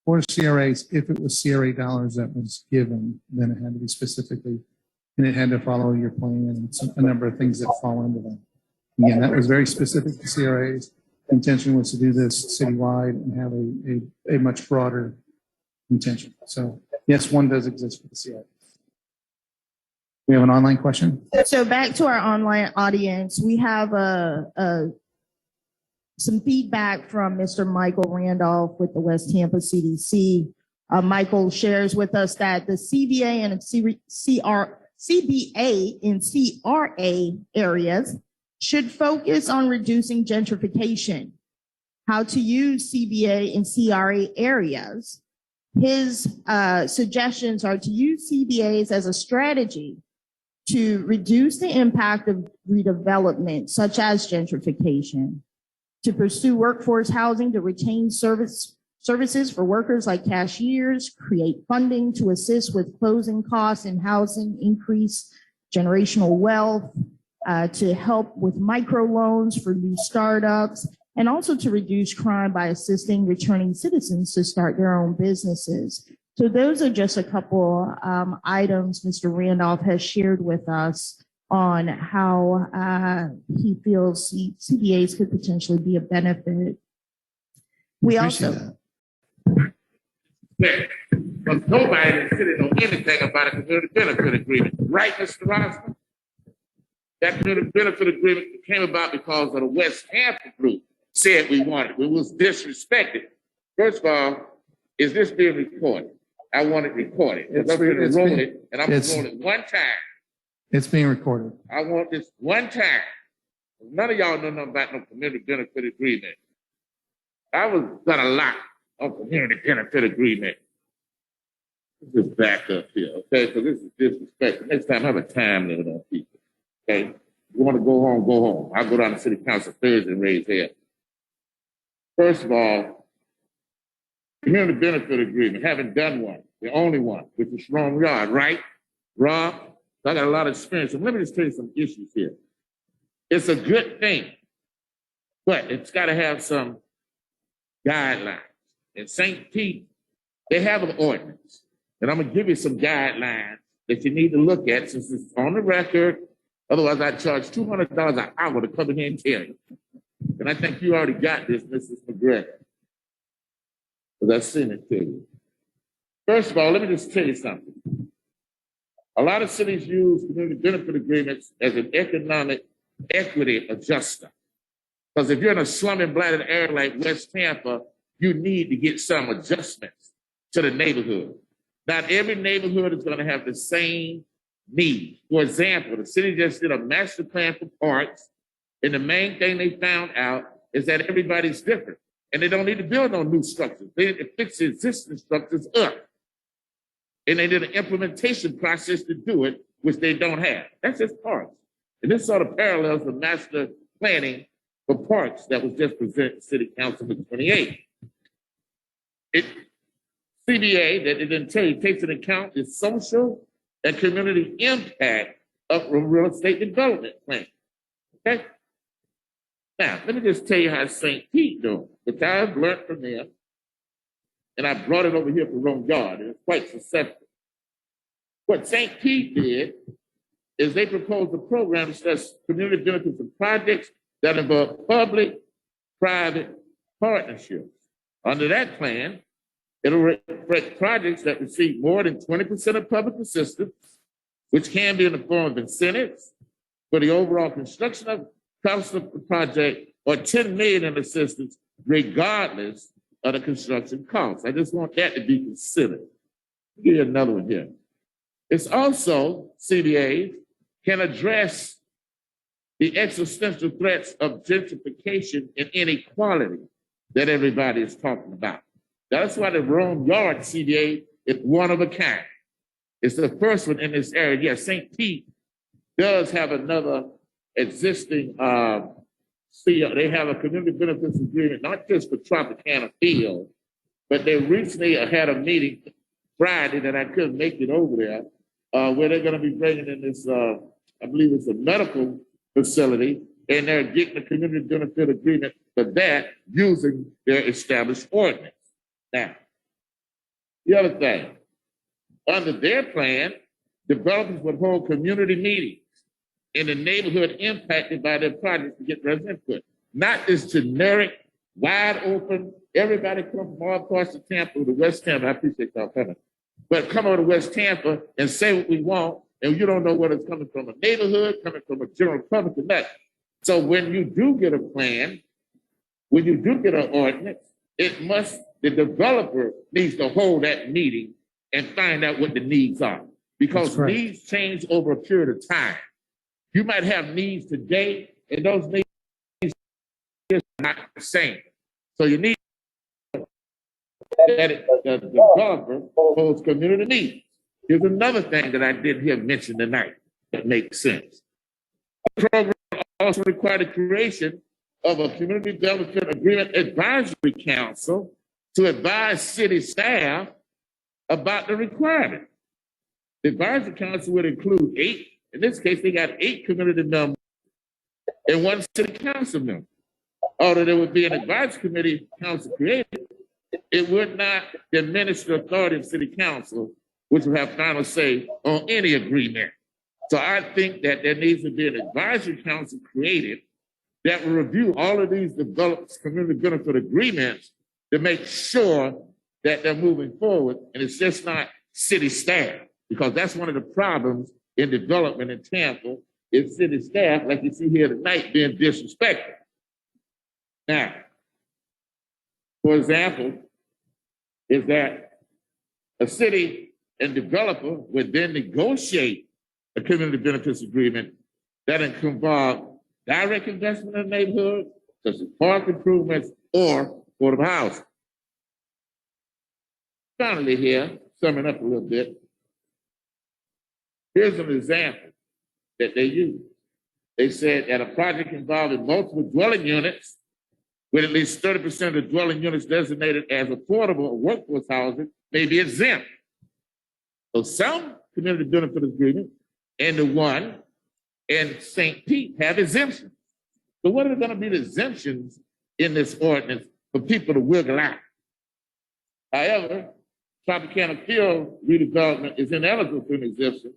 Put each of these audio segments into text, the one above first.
For CRAs, if it was CRA dollars that was given, then it had to be specifically, and it had to follow your plan and a number of things that fall into that. Again, that was very specific to CRAs. Intention was to do this citywide and have a much broader intention. So yes, one does exist for the CRA. We have an online question. So back to our online audience, we have some feedback from Mr. Michael Randolph with the West Tampa CDC. Michael shares with us that the CBA and CBA in CRA areas should focus on reducing gentrification, how to use CBA in CRA areas. His suggestions are to use CBAs as a strategy to reduce the impact of redevelopment, such as gentrification, to pursue workforce housing to retain services for workers like cashiers, create funding to assist with closing costs in housing, increase generational wealth, to help with microloans for new startups, and also to reduce crime by assisting returning citizens to start their own businesses. So those are just a couple items Mr. Randolph has shared with us on how he feels CBAs could potentially be a benefit. We also... Because nobody in the city knows anything about a community benefit agreement. Right, Mr. Rosner? That community benefit agreement came about because of the West Tampa group said we wanted it. It was disrespected. First of all, is this being recorded? I want it recorded. I'm going to roll it, and I'm going to roll it one time. It's being recorded. I want this one time. None of y'all know nothing about no community benefit agreement. I was done a lot on community benefit agreement. Let's just back up here, okay? Because this is disrespectful. Next time, have a time limit on people, okay? You want to go home, go home. I'll go down to City Council Thursday and raise hell. First of all, community benefit agreement, haven't done one, the only one, which is Rome Yard, right? Rob, I got a lot of experience. So let me just tell you some issues here. It's a good thing, but it's got to have some guidelines. In St. Pete, they have an ordinance, and I'm going to give you some guidelines that you need to look at since it's on the record. Otherwise, I charge $200 an hour to come in here and tell you. And I think you already got this, Mrs. McGregor, because I've seen it to you. First of all, let me just tell you something. A lot of cities use community benefit agreements as an economic equity adjuster. Because if you're in a slum and blighted area like West Tampa, you need to get some adjustments to the neighborhood. Not every neighborhood is going to have the same need. For example, the city just did a master plan for parks, and the main thing they found out is that everybody's different, and they don't need to build no new structures. They need to fix the existing structures up. And they did an implementation process to do it, which they don't have. That's just parks. And this sort of parallels the master planning for parks that was just presented to City Council in 28. CBA, that it didn't tell you, takes into account the social and community impact of a real estate development plan. Okay? Now, let me just tell you how St. Pete doing, which I've learned from them, and I brought it over here for Rome Yard, and it's quite successful. What St. Pete did is they proposed a program that's community benefits and projects that involve public-private partnerships. Under that plan, it'll reflect projects that receive more than 20% of public assistance, which can be in the form of incentives for the overall construction of cost of the project, or $10 million in assistance, regardless of the construction costs. I just want that to be considered. I'll give you another one here. It's also, CBA can address the existential threats of gentrification and inequality that everybody is talking about. That's why the Rome Yard CBA is one of a kind. It's the first one in this area. Yes, St. Pete does have another existing, they have a community benefits agreement, not just for Tropicana Field, but they recently had a meeting Friday that I couldn't make it over there, where they're going to be bringing in this, I believe it's a medical facility, and they're getting a community benefit agreement for that using their established ordinance. Now, The other thing, under their plan, developers would hold community meetings in the neighborhood impacted by their projects to get resident input. Not this generic, wide open, everybody come from all parts of Tampa, to West Tampa. I appreciate y'all coming. But come over to West Tampa and say what we want, and you don't know whether it's coming from a neighborhood, coming from a general public or not. So when you do get a plan, when you do get an ordinance, the developer needs to hold that meeting and find out what the needs are. Because needs change over a period of time. You might have needs today, and those needs are not the same. So you need that the developer holds community needs. Here's another thing that I didn't hear mentioned tonight that makes sense. The program also required the creation of a community development agreement advisory council to advise city staff about the requirement. The advisory council would include 8, in this case, they got 8 community members and 1 city council member. Although there would be an advisory committee council created, it would not diminish the authority of city council, which would have final say on any agreement. So I think that there needs to be an advisory council created that will review all of these developed community benefit agreements to make sure that they're moving forward, and it's just not city staff, because that's one of the problems in development in Tampa is city staff, like you see here tonight, being disrespected. Now, for example, is that a city and developer would then negotiate a community benefits agreement that involve direct investment in the neighborhood, such as park improvements or affordable housing. Finally here, summing up a little bit, here's an example that they use. They said that a project involving multiple dwelling units with at least 30% of the dwelling units designated as affordable or workforce housing may be exempt. So some community benefit agreements and the one in St. Pete have exemptions. So what are going to be the exemptions in this ordinance for people to wiggle out? However, Tropicana Field redevelopment is ineligible for an exemption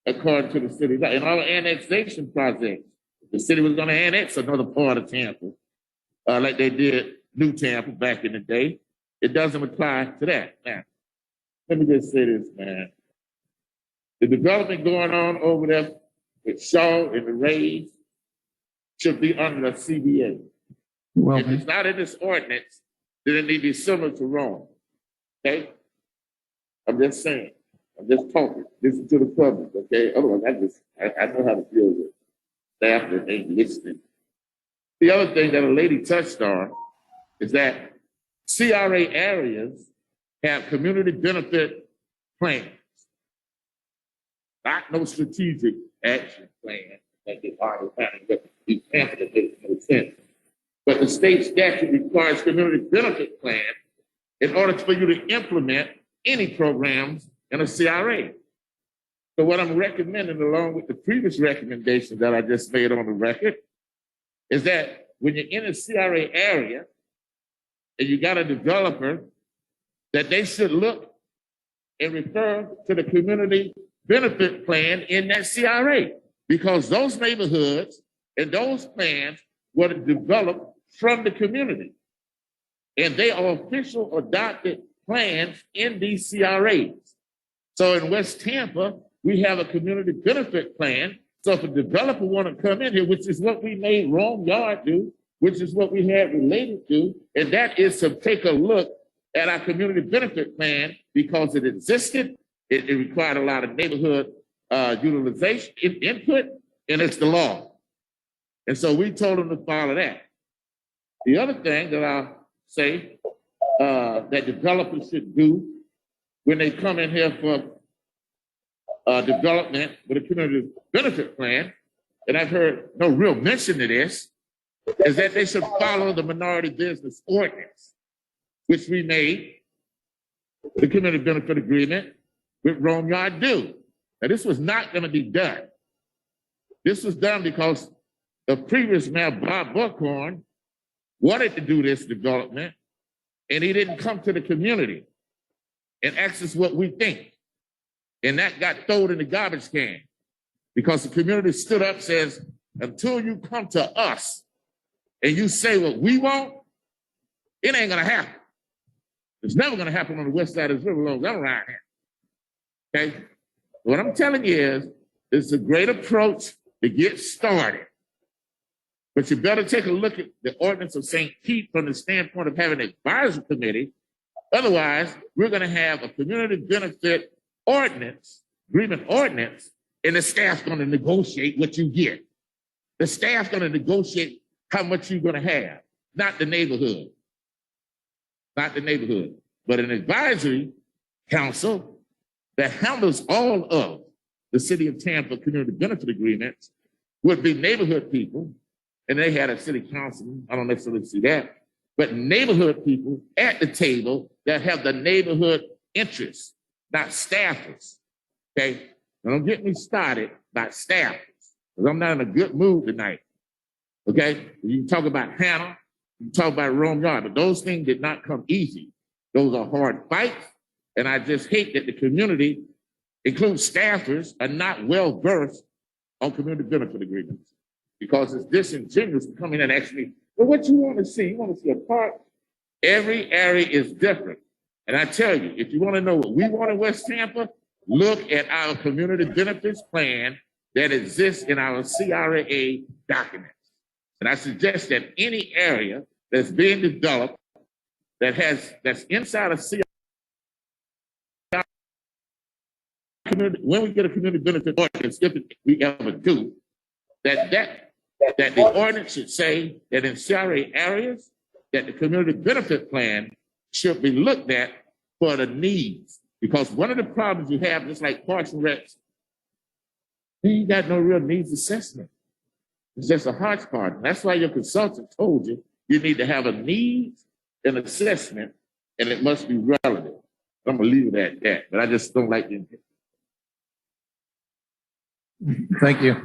according to the city. In all annexation projects, the city was going to annex another part of Tampa, like they did New Tampa back in the day. It doesn't apply to that. Now, let me just say this, man. The development going on over there with Shaw and the Rays should be under the CBA. Well, if it's not in this ordinance, then it need to be similar to Rome. Okay? I'm just saying. I'm just talking. Listen to the public, okay? Otherwise, I know how to deal with staff that ain't listening. The other thing that a lady touched on is that CRA areas have community benefit plans, not no strategic action plan like they are planning, but these pamphlets make no sense. But the state statute requires community benefit plan in order for you to implement any programs in a CRA. So what I'm recommending, along with the previous recommendation that I just made on the record, is that when you're in a CRA area and you got a developer, that they should look and refer to the community benefit plan in that CRA, because those neighborhoods and those plans were developed from the community. And they are official adopted plans in these CRAs. So in West Tampa, we have a community benefit plan. So if a developer want to come in here, which is what we made Rome Yard do, which is what we had related to, and that is to take a look at our community benefit plan because it existed. It required a lot of neighborhood utilization, input, and it's the law. And so we told them to follow that. The other thing that I'll say that developers should do when they come in here for development with a community benefit plan, and I've heard no real mention of this, is that they should follow the minority business ordinance, which we made the community benefit agreement with Rome Yard do. Now, this was not going to be done. This was done because the previous mayor, Bob Buckhorn, wanted to do this development, and he didn't come to the community. and ask us what we think. And that got thrown in the garbage can because the community stood up and says, until you come to us and you say what we want, it ain't gonna happen. It's never gonna happen on the west side of the river long as I'm around here. Okay? What I'm telling you is, it's a great approach to get started. But you better take a look at the ordinance of St. Pete from the standpoint of having an advisory committee. Otherwise, we're gonna have a community benefit ordinance, agreement ordinance, and the staff's gonna negotiate what you get. The staff's gonna negotiate how much you're gonna have, not the neighborhood. Not the neighborhood, but an advisory council that handles all of the city of Tampa community benefit agreements would be neighborhood people, and they had a city councilman, I don't necessarily see that, but neighborhood people at the table that have the neighborhood interests, not staffers, okay? Now don't get me started, not staffers, because I'm not in a good mood tonight, okay? You can talk about Hannah, you talk about Rome Yard, but those things did not come easy. Those are hard fights, and I just hate that the community, including staffers, are not well versed on community benefit agreements because it's disingenuous to come in and ask me, well, what you want to see? You want to see a park? Every area is different. And I tell you, if you want to know what we want in West Tampa, look at our community benefits plan that exists in our CRA documents. And I suggest that any area that's being developed that's inside of CRA, when we get a community benefit ordinance, if we ever do, that the ordinance should say that in CRA areas, that the community benefit plan should be looked at for the needs. Because one of the problems you have, just like Parks and Recs, you got no real needs assessment. It's just a hodgepodge. That's why your consultant told you you need to have a needs and assessment, and it must be relative. I'm gonna leave it at that, but I just don't like the Thank you.